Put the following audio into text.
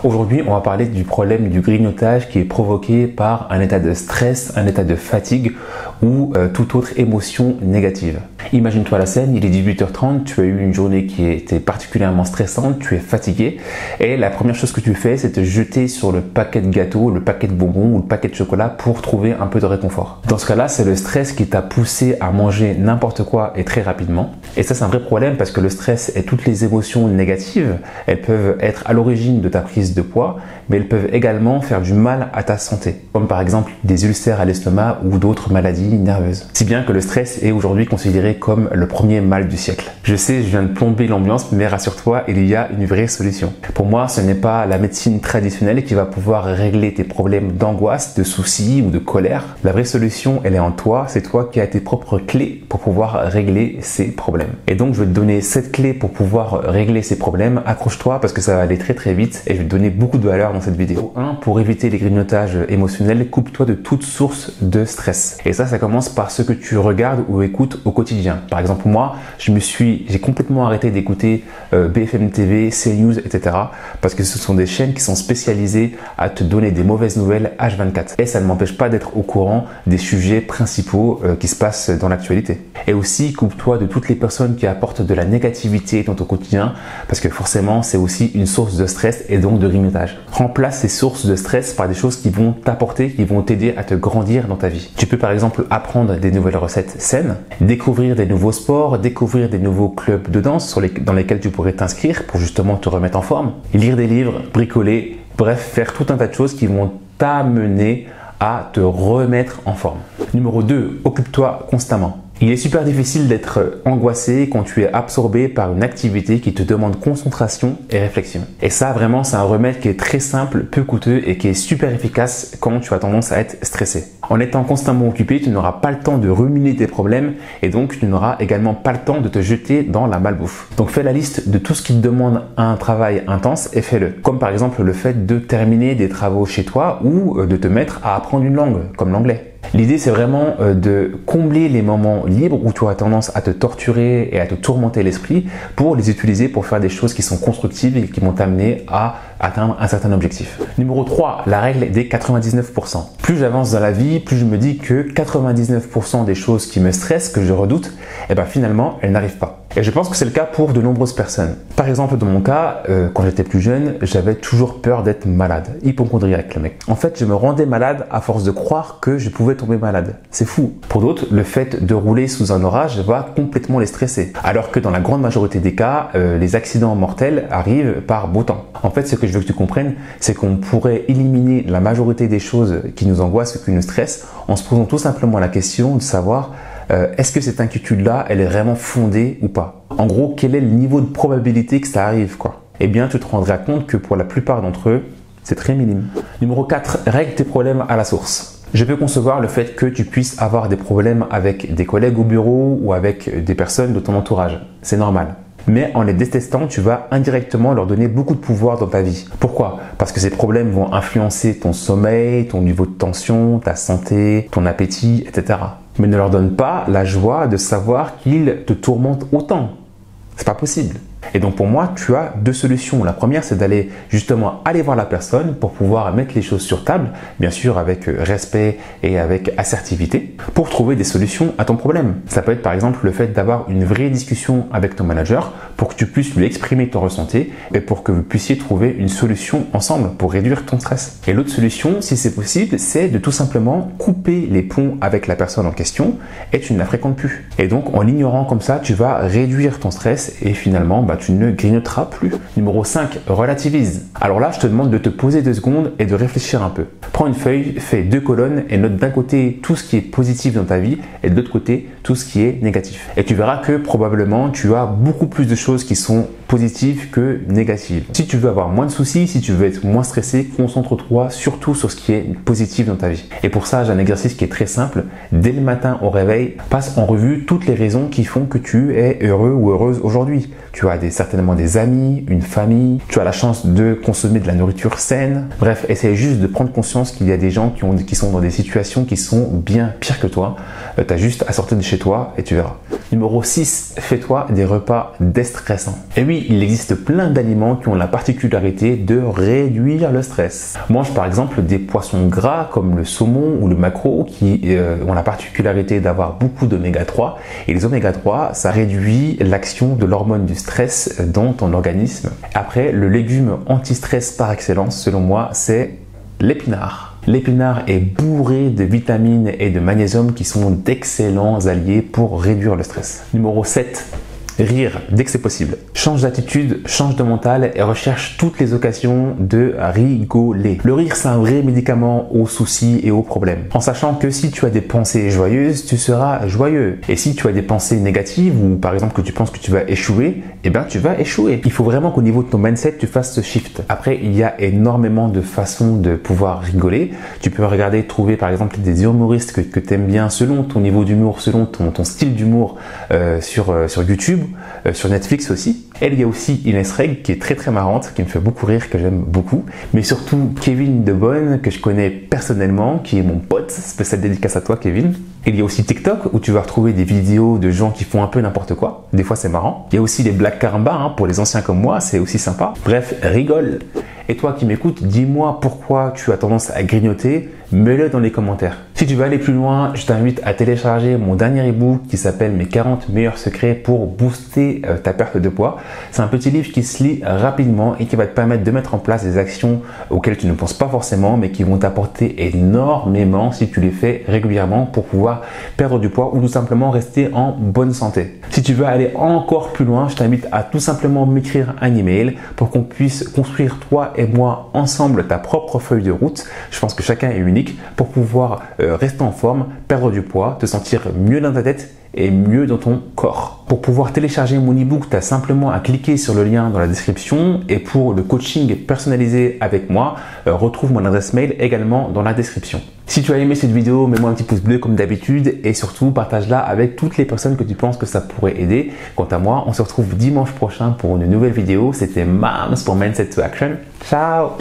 Aujourd'hui, on va parler du problème du grignotage qui est provoqué par un état de stress, un état de fatigue ou toute autre émotion négative. Imagine-toi la scène, il est 18h30, tu as eu une journée qui était particulièrement stressante, tu es fatigué et la première chose que tu fais, c'est te jeter sur le paquet de gâteaux, le paquet de bonbons ou le paquet de chocolat pour trouver un peu de réconfort. Dans ce cas-là, c'est le stress qui t'a poussé à manger n'importe quoi et très rapidement. Et ça, c'est un vrai problème parce que le stress et toutes les émotions négatives, elles peuvent être à l'origine de ta prise de poids, mais elles peuvent également faire du mal à ta santé, comme par exemple des ulcères à l'estomac ou d'autres maladies nerveuses. Si bien que le stress est aujourd'hui considéré comme le premier mal du siècle. Je sais, je viens de plomber l'ambiance, mais rassure-toi, il y a une vraie solution. Pour moi, ce n'est pas la médecine traditionnelle qui va pouvoir régler tes problèmes d'angoisse, de soucis ou de colère. La vraie solution, elle est en toi, c'est toi qui as tes propres clés pour pouvoir régler ces problèmes. Et donc, je vais te donner 7 clés pour pouvoir régler ces problèmes. Accroche-toi parce que ça va aller très très vite et je vais te donner beaucoup de valeur dans cette vidéo. 1. Pour éviter les grignotages émotionnels, coupe-toi de toute source de stress. Et ça commence par ce que tu regardes ou écoutes au quotidien. Par exemple, moi, j'ai complètement arrêté d'écouter BFM TV, CNews, etc. parce que ce sont des chaînes qui sont spécialisées à te donner des mauvaises nouvelles H24. Et ça ne m'empêche pas d'être au courant des sujets principaux qui se passent dans l'actualité. Et aussi, coupe-toi de toutes les personnes qui apportent de la négativité dans ton quotidien parce que forcément, c'est aussi une source de stress et donc de grignotage. Remplace ces sources de stress par des choses qui vont t'apporter, qui vont t'aider à te grandir dans ta vie. Tu peux par exemple apprendre des nouvelles recettes saines, découvrir des nouveaux sports, découvrir des nouveaux clubs de danse dans lesquels tu pourrais t'inscrire pour justement te remettre en forme, lire des livres, bricoler, bref, faire tout un tas de choses qui vont t'amener à te remettre en forme. Numéro 2, occupe-toi constamment. Il est super difficile d'être angoissé quand tu es absorbé par une activité qui te demande concentration et réflexion. Et ça, vraiment, c'est un remède qui est très simple, peu coûteux et qui est super efficace quand tu as tendance à être stressé. En étant constamment occupé, tu n'auras pas le temps de ruminer tes problèmes et donc tu n'auras également pas le temps de te jeter dans la malbouffe. Donc fais la liste de tout ce qui te demande un travail intense et fais-le. Comme par exemple le fait de terminer des travaux chez toi ou de te mettre à apprendre une langue, comme l'anglais. L'idée, c'est vraiment de combler les moments libres où tu as tendance à te torturer et à te tourmenter l'esprit pour les utiliser pour faire des choses qui sont constructives et qui vont t'amener à atteindre un certain objectif. Numéro 3, la règle des 99%. Plus j'avance dans la vie, plus je me dis que 99% des choses qui me stressent, que je redoute, finalement, elles n'arrivent pas. Et je pense que c'est le cas pour de nombreuses personnes. Par exemple, dans mon cas, quand j'étais plus jeune, j'avais toujours peur d'être malade, hypochondriaque le mec. En fait, je me rendais malade à force de croire que je pouvais tomber malade. C'est fou. Pour d'autres, le fait de rouler sous un orage va complètement les stresser. Alors que dans la grande majorité des cas, les accidents mortels arrivent par beau temps. En fait, ce que je veux que tu comprennes, c'est qu'on pourrait éliminer la majorité des choses qui nous angoissent, qui nous stressent, en se posant tout simplement la question de savoir est-ce que cette inquiétude-là, elle est vraiment fondée ou pas? En gros, quel est le niveau de probabilité que ça arrive, quoi? Eh bien, tu te rendras compte que pour la plupart d'entre eux, c'est très minime. Numéro 4, règle tes problèmes à la source. Je peux concevoir le fait que tu puisses avoir des problèmes avec des collègues au bureau ou avec des personnes de ton entourage. C'est normal. Mais en les détestant, tu vas indirectement leur donner beaucoup de pouvoir dans ta vie. Pourquoi? Parce que ces problèmes vont influencer ton sommeil, ton niveau de tension, ta santé, ton appétit, etc. Mais ne leur donne pas la joie de savoir qu'ils te tourmentent autant. C'est pas possible. Et donc pour moi, tu as deux solutions. La première, c'est d'aller justement aller voir la personne pour pouvoir mettre les choses sur table, bien sûr avec respect et avec assertivité, pour trouver des solutions à ton problème. Ça peut être par exemple le fait d'avoir une vraie discussion avec ton manager pour que tu puisses lui exprimer ton ressenti et pour que vous puissiez trouver une solution ensemble pour réduire ton stress. Et l'autre solution, si c'est possible, c'est de tout simplement couper les ponts avec la personne en question et tu ne la fréquentes plus. Et donc en l'ignorant comme ça, tu vas réduire ton stress et finalement, tu ne grignoteras plus. Numéro 5, relativise. Alors là, je te demande de te poser 2 secondes et de réfléchir un peu. Prends une feuille, fais 2 colonnes et note d'un côté tout ce qui est positif dans ta vie et de l'autre côté tout ce qui est négatif. Et tu verras que probablement tu as beaucoup plus de choses qui sont positives que négatives. Si tu veux avoir moins de soucis, si tu veux être moins stressé, concentre-toi surtout sur ce qui est positif dans ta vie. Et pour ça, j'ai un exercice qui est très simple. Dès le matin au réveil, passe en revue toutes les raisons qui font que tu es heureux ou heureuse aujourd'hui. Tu as certainement des amis, une famille, tu as la chance de consommer de la nourriture saine. Bref, essaye juste de prendre conscience qu'il y a des gens qui sont dans des situations qui sont bien pires que toi. Tu as juste à sortir de chez toi et tu verras. Numéro 6, fais-toi des repas déstressants. Et oui, puis, il existe plein d'aliments qui ont la particularité de réduire le stress. Mange par exemple des poissons gras comme le saumon ou le maquereau qui ont la particularité d'avoir beaucoup d'oméga 3. Et les oméga 3, ça réduit l'action de l'hormone du stress dans ton organisme. Après, le légume anti-stress par excellence, selon moi, c'est l'épinard. L'épinard est bourré de vitamines et de magnésium qui sont d'excellents alliés pour réduire le stress. Numéro 7. Rire dès que c'est possible. Change d'attitude, change de mental et recherche toutes les occasions de rigoler. Le rire, c'est un vrai médicament aux soucis et aux problèmes. En sachant que si tu as des pensées joyeuses, tu seras joyeux. Et si tu as des pensées négatives ou par exemple que tu penses que tu vas échouer, eh bien tu vas échouer. Il faut vraiment qu'au niveau de ton mindset, tu fasses ce shift. Après, il y a énormément de façons de pouvoir rigoler. Tu peux regarder, trouver par exemple des humoristes que tu aimes bien selon ton niveau d'humour, selon ton style d'humour sur YouTube. Sur Netflix aussi. Et il y a aussi Inès Reg qui est très marrante, qui me fait beaucoup rire, que j'aime beaucoup. Mais surtout Kevin De Bonne, que je connais personnellement, qui est mon pote. Spéciale dédicace à toi, Kevin. Il y a aussi TikTok où tu vas retrouver des vidéos de gens qui font un peu n'importe quoi. Des fois c'est marrant. Il y a aussi les Black Caramba pour les anciens comme moi, c'est aussi sympa. Bref, rigole. Et toi qui m'écoutes, dis-moi pourquoi tu as tendance à grignoter, mets-le dans les commentaires. Si tu veux aller plus loin, je t'invite à télécharger mon dernier ebook qui s'appelle Mes 40 meilleurs secrets pour booster ta perte de poids. C'est un petit livre qui se lit rapidement et qui va te permettre de mettre en place des actions auxquelles tu ne penses pas forcément, mais qui vont t'apporter énormément si tu les fais régulièrement pour pouvoir perdre du poids ou tout simplement rester en bonne santé. Si tu veux aller encore plus loin, je t'invite à tout simplement m'écrire un email pour qu'on puisse construire toi et moi ensemble ta propre feuille de route. Je pense que chacun est unique pour pouvoir rester en forme, perdre du poids, te sentir mieux dans ta tête et mieux dans ton corps. Pour pouvoir télécharger mon ebook, tu as simplement à cliquer sur le lien dans la description et pour le coaching personnalisé avec moi, retrouve mon adresse mail également dans la description. Si tu as aimé cette vidéo, mets-moi un petit pouce bleu comme d'habitude et surtout partage-la avec toutes les personnes que tu penses que ça pourrait aider. Quant à moi, on se retrouve dimanche prochain pour une nouvelle vidéo. C'était Mams pour Mindset to Action. Ciao!